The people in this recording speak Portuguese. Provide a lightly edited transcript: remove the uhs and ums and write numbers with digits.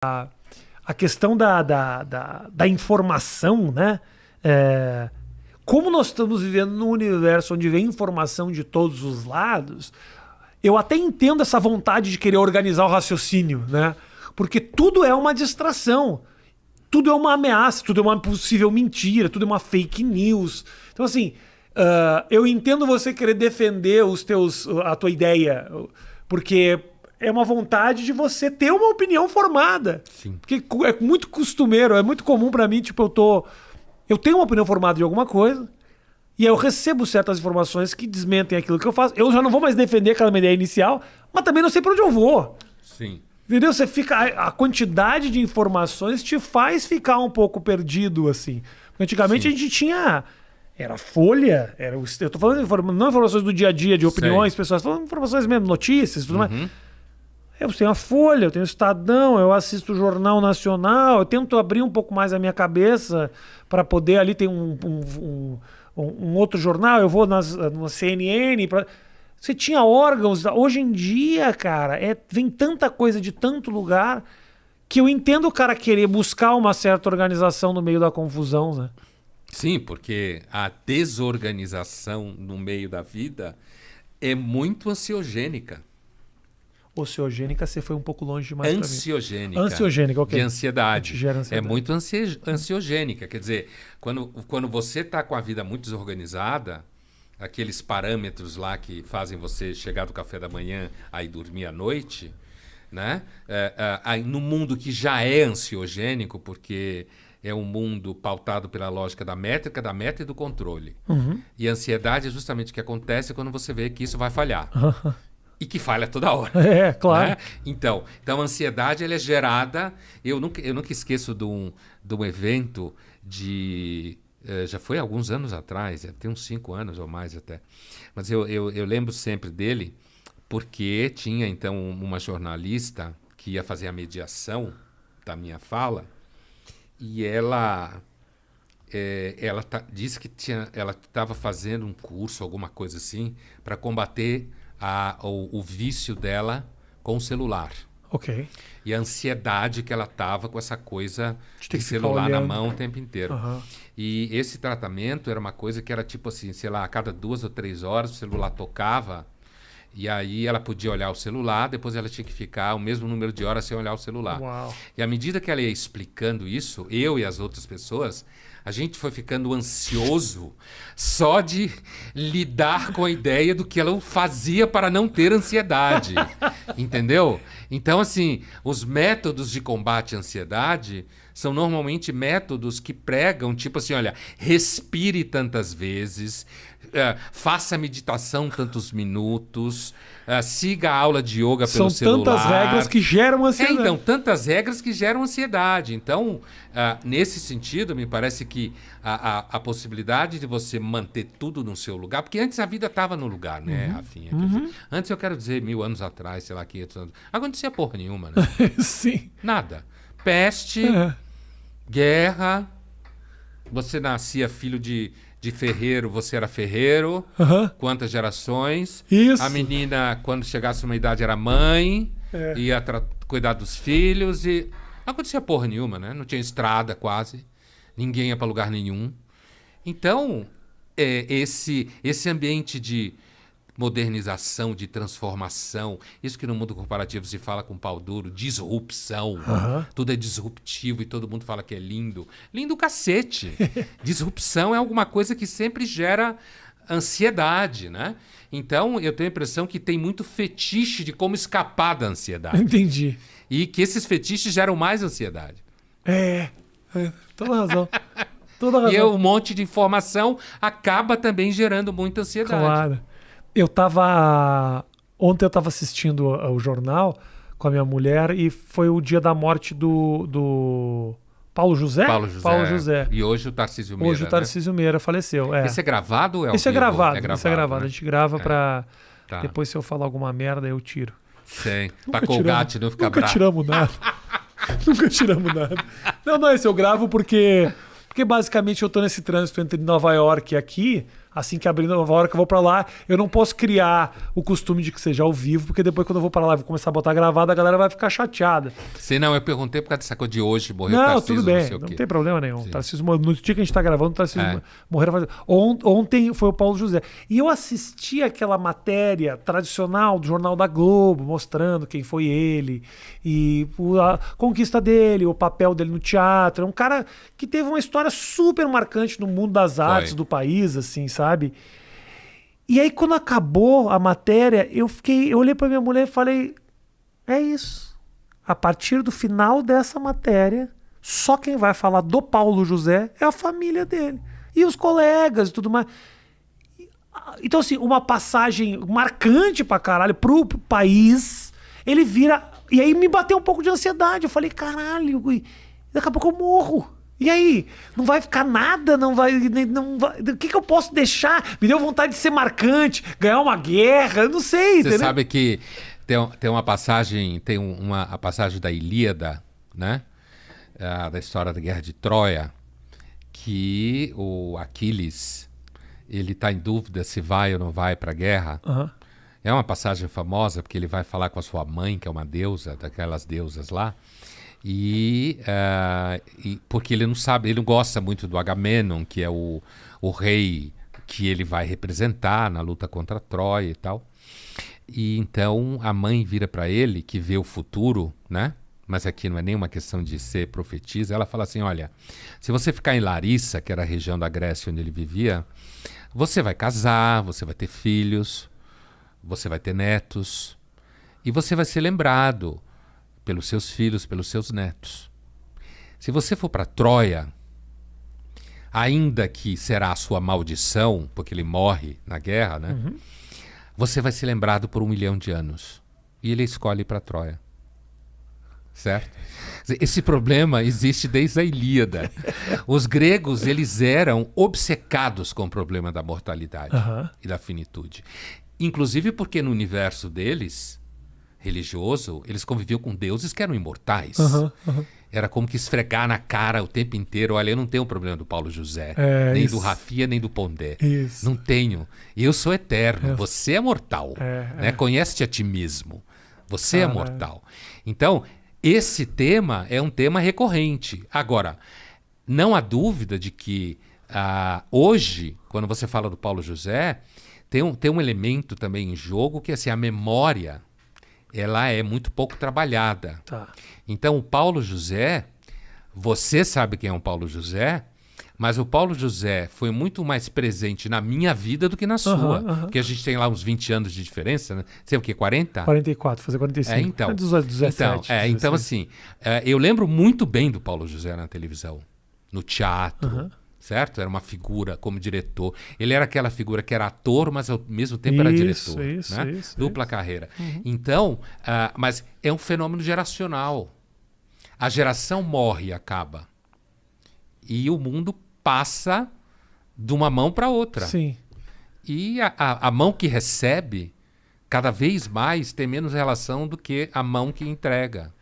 a questão da informação, né? Como nós estamos vivendo num universo onde vem informação de todos os lados, eu até entendo essa vontade de querer organizar o raciocínio, né? Porque tudo é uma distração. Tudo é uma ameaça, tudo é uma possível mentira, tudo é uma fake news. Então, assim, eu entendo você querer defender a tua ideia, porque é uma vontade de você ter uma opinião formada. Sim. Porque é muito costumeiro, é muito comum pra mim, tipo, eu tenho uma opinião formada de alguma coisa, e aí eu recebo certas informações que desmentem aquilo que eu faço. Eu já não vou mais defender aquela minha ideia inicial, mas também não sei pra onde eu vou. Sim. Entendeu? Você fica. A quantidade de informações te faz ficar um pouco perdido, assim. Porque antigamente a gente tinha. Era folha, eu tô falando não informações do dia a dia, de opiniões, pessoas, falando informações mesmo, notícias, tudo mais. Eu tenho a Folha, eu tenho o Estadão, eu assisto o Jornal Nacional, eu tento abrir um pouco mais a minha cabeça para poder ali ter um outro jornal, eu vou na CNN. Você tinha órgãos. Hoje em dia, cara, vem tanta coisa de tanto lugar que eu entendo o cara querer buscar uma certa organização no meio da confusão, né? Sim, porque a desorganização no meio da vida é muito ansiogênica. Ociogênica, você foi um pouco longe demais para mim. Ansiogênica. Ansiogênica, ok. De ansiedade. Gera ansiedade. É muito ansiogênica. Quer dizer, quando você está com a vida muito desorganizada, aqueles parâmetros lá que fazem você chegar do café da manhã aí dormir à noite, né? No mundo que já é ansiogênico, porque é um mundo pautado pela lógica da métrica, da meta e do controle. E a ansiedade é justamente o que acontece quando você vê que isso vai falhar. E que falha toda hora. É, claro. Né? Então a ansiedade ela é gerada. Eu nunca esqueço de um evento de... já foi alguns anos atrás, tem uns 5 anos ou mais até. Mas eu lembro sempre dele, porque tinha então uma jornalista que ia fazer a mediação da minha fala, e ela disse que ela estava fazendo um curso, alguma coisa assim, para combater o vício dela com o celular. Ok. E a ansiedade que ela estava com essa coisa ter de que ficar celular na olhando. mão o tempo inteiro. Aham. E esse tratamento era uma coisa que era tipo assim, sei lá, a cada 2 ou 3 horas o celular tocava, e aí ela podia olhar o celular, depois ela tinha que ficar o mesmo número de horas sem olhar o celular. Uau. E à medida que ela ia explicando isso, eu e as outras pessoas, a gente foi ficando ansioso só de lidar com a ideia do que ela fazia para não ter ansiedade. Entendeu? Então, assim, os métodos de combate à ansiedade são normalmente métodos que pregam, tipo assim, olha, respire tantas vezes, faça meditação tantos minutos, siga a aula de yoga pelo celular. São tantas regras que geram ansiedade. Então, tantas regras que geram ansiedade. Então, nesse sentido, me parece que a possibilidade de você manter tudo no seu lugar, porque antes a vida estava no lugar, né, Rafinha? Quer dizer, antes eu quero dizer 1000 anos atrás, sei lá, 500 anos. Não acontecia porra nenhuma, né? Sim. Nada. Peste, guerra, você nascia filho de ferreiro, você era ferreiro. Quantas gerações. Isso. A menina, quando chegasse uma idade, era mãe, ia cuidar dos filhos e... Não acontecia porra nenhuma, né? Não tinha estrada quase, ninguém ia para lugar nenhum. Então, esse ambiente de modernização, de transformação, isso que no mundo corporativo se fala com pau duro, disrupção, tudo é disruptivo e todo mundo fala que é lindo. Lindo cacete. Disrupção é alguma coisa que sempre gera ansiedade, né? Então, eu tenho a impressão que tem muito fetiche de como escapar da ansiedade. Entendi. E que esses fetiches geram mais ansiedade. Toda razão. Toda razão. E um monte de informação acaba também gerando muita ansiedade. Claro. Ontem eu estava assistindo o jornal com a minha mulher e foi o dia da morte do Paulo José? Paulo José. E hoje o Tarcísio Meira. Hoje o Tarcísio Meira faleceu. Esse é gravado ou é ao Esse é vivo? gravado. Esse é gravado. Né? A gente grava pra... Tá. Depois, se eu falar alguma merda, eu tiro. Sim. Pra Colgate não ficar Nunca bravo. tiramos nada. Nunca tiramos nada. Não, esse eu gravo porque basicamente eu tô nesse trânsito entre Nova York e aqui. Assim que abrindo, a hora que eu vou pra lá, eu não posso criar o costume de que seja ao vivo, porque depois quando eu vou pra lá e vou começar a botar gravado, a galera vai ficar chateada. Se não, eu perguntei por causa dessa coisa de hoje, morreu o Não, Tarcísio, tudo bem, sei o não quê. tem problema nenhum. Sim. Tarcísio, no dia que a gente tá gravando, o Tarcísio É. morreu. Ontem foi o Paulo José. E eu assisti aquela matéria tradicional do Jornal da Globo, mostrando quem foi ele, e a conquista dele, o papel dele no teatro. É um cara que teve uma história super marcante no mundo das artes do país, assim, sabe? E aí, quando acabou a matéria, eu olhei pra minha mulher e falei: é isso. A partir do final dessa matéria, só quem vai falar do Paulo José é a família dele. E os colegas e tudo mais. Então, assim, uma passagem marcante pra caralho pro país, ele vira. E aí me bateu um pouco de ansiedade. Eu falei: caralho, daqui a pouco eu morro. E aí? Não vai ficar nada? Não vai. O que eu posso deixar? Me deu vontade de ser marcante, ganhar uma guerra, eu não sei. Você entendeu? sabe que tem uma passagem, a passagem da Ilíada, né? Da história da Guerra de Troia, que o Aquiles, ele tá em dúvida se vai ou não vai para a guerra. Aham. É uma passagem famosa, porque ele vai falar com a sua mãe, que é uma deusa, daquelas deusas lá, e porque ele não sabe, ele não gosta muito do Agamenon, que é o rei que ele vai representar na luta contra Troia e tal. E então a mãe vira para ele, que vê o futuro, né? Mas aqui não é nenhuma questão de ser profetisa. Ela fala assim: olha, se você ficar em Larissa, que era a região da Grécia onde ele vivia, você vai casar, você vai ter filhos, você vai ter netos, e você vai ser lembrado pelos seus filhos, pelos seus netos. Se você for para Troia, ainda que será a sua maldição, porque ele morre na guerra, né? Uhum. Você vai ser lembrado por 1 milhão de anos. E ele escolhe ir para Troia. Certo? Esse problema existe desde a Ilíada. Os gregos, eles eram obcecados com o problema da mortalidade e da finitude. Inclusive porque no universo deles, religioso, eles conviviam com deuses que eram imortais. Era como que esfregar na cara o tempo inteiro: olha, eu não tenho problema do Paulo José, nem do Rafia, nem do Pondé. Isso. Não tenho. Eu sou eterno, você é mortal. Né? Conhece-te a ti mesmo. Você é mortal. Então, esse tema é um tema recorrente. Agora, não há dúvida de que hoje, quando você fala do Paulo José, tem um elemento também em jogo que assim, a memória ela é muito pouco trabalhada. Tá. Então, o Paulo José, você sabe quem é o Paulo José, mas o Paulo José foi muito mais presente na minha vida do que na sua. Porque a gente tem lá uns 20 anos de diferença, né? Sei o quê, 40? 44, fazer 45. Então, 17. Então assim, eu lembro muito bem do Paulo José na televisão, no teatro, certo? Era uma figura como diretor. Ele era aquela figura que era ator, mas ao mesmo tempo era diretor. Isso. Dupla carreira. Então, mas é um fenômeno geracional. A geração morre e acaba. E o mundo passa de uma mão para outra. Sim. E a mão que recebe, cada vez mais, tem menos relação do que a mão que entrega.